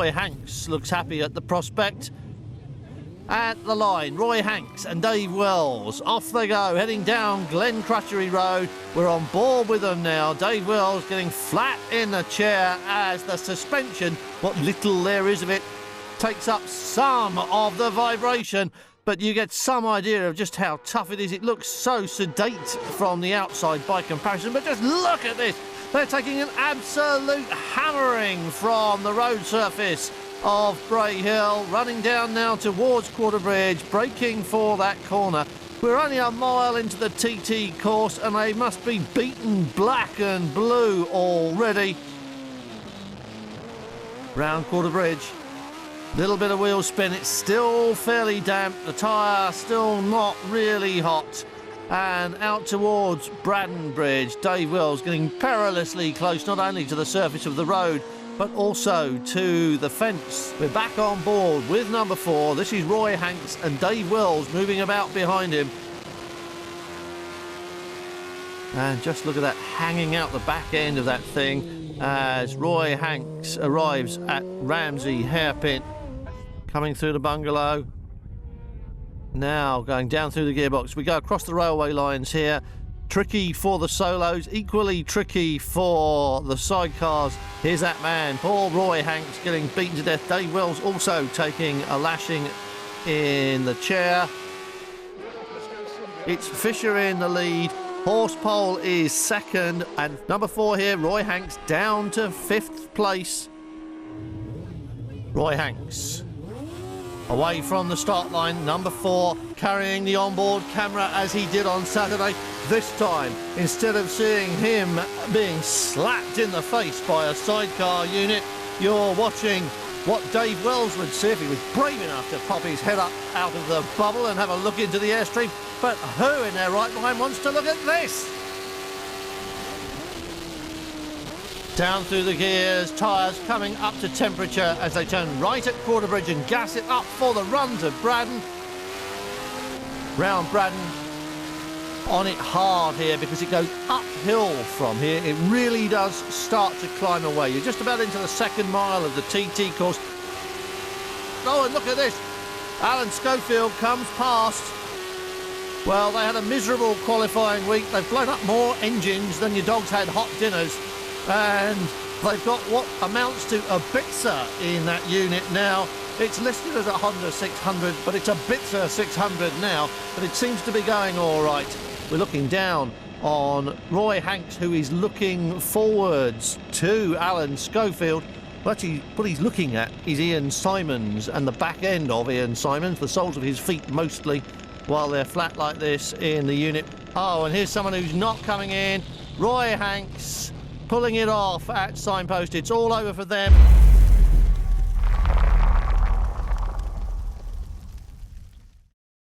Roy Hanks looks happy at the prospect. At the line, Roy Hanks and Dave Wells. Off they go, heading down Glen Crutchery Road. We're on board with them now. Dave Wells getting flat in the chair as the suspension, what little there is of it, takes up some of the vibration. But you get some idea of just how tough it is. It looks so sedate from the outside by comparison, but just look at this. They're taking an absolute hammering from the road surface of Bray Hill, running down now towards Quarterbridge, braking for that corner. We're only a mile into the TT course and they must be beaten black and blue already. Round Quarterbridge, little bit of wheel spin, it's still fairly damp, the tyre still not really hot. And out towards Braddon Bridge, Dave Wells getting perilously close not only to the surface of the road but also to the fence. We're back on board with number 4. This is Roy Hanks and Dave Wells moving about behind him. And just look at that, hanging out the back end of that thing as Roy Hanks arrives at Ramsey Hairpin, coming through the bungalow. Now going down through the gearbox. We go across the railway lines here. Tricky for the solos, equally tricky for the sidecars. Here's that man, poor Roy Hanks, getting beaten to death. Dave Wells also taking a lashing in the chair. It's Fisher in the lead. Horsepole is second. And number 4 here, Roy Hanks, down to 5th place. Roy Hanks away from the start line, number 4, carrying the onboard camera as he did on Saturday. This time, instead of seeing him being slapped in the face by a sidecar unit, you're watching what Dave Wells would see if he was brave enough to pop his head up out of the bubble and have a look into the airstream. But who in their right mind wants to look at this? Down through the gears, tyres coming up to temperature as they turn right at Quarterbridge and gas it up for the run to Braddon. Round Braddon, on it hard here because it goes uphill from here. It really does start to climb away. You're just about into the 2nd mile of the TT course. Oh, and look at this. Alan Schofield comes past. Well, they had a miserable qualifying week. They've blown up more engines than your dogs had hot dinners. And they've got what amounts to a Bitzer in that unit now. It's listed as a Honda 600, but it's a Bitzer 600 now. But it seems to be going all right. We're looking down on Roy Hanks, who is looking forwards to Alan Schofield. Well, actually, what he's looking at is Ian Simons and the back end of Ian Simons, the soles of his feet mostly, while they're flat like this in the unit. Oh, and here's someone who's not coming in. Roy Hanks pulling it off at signpost. It's all over for them.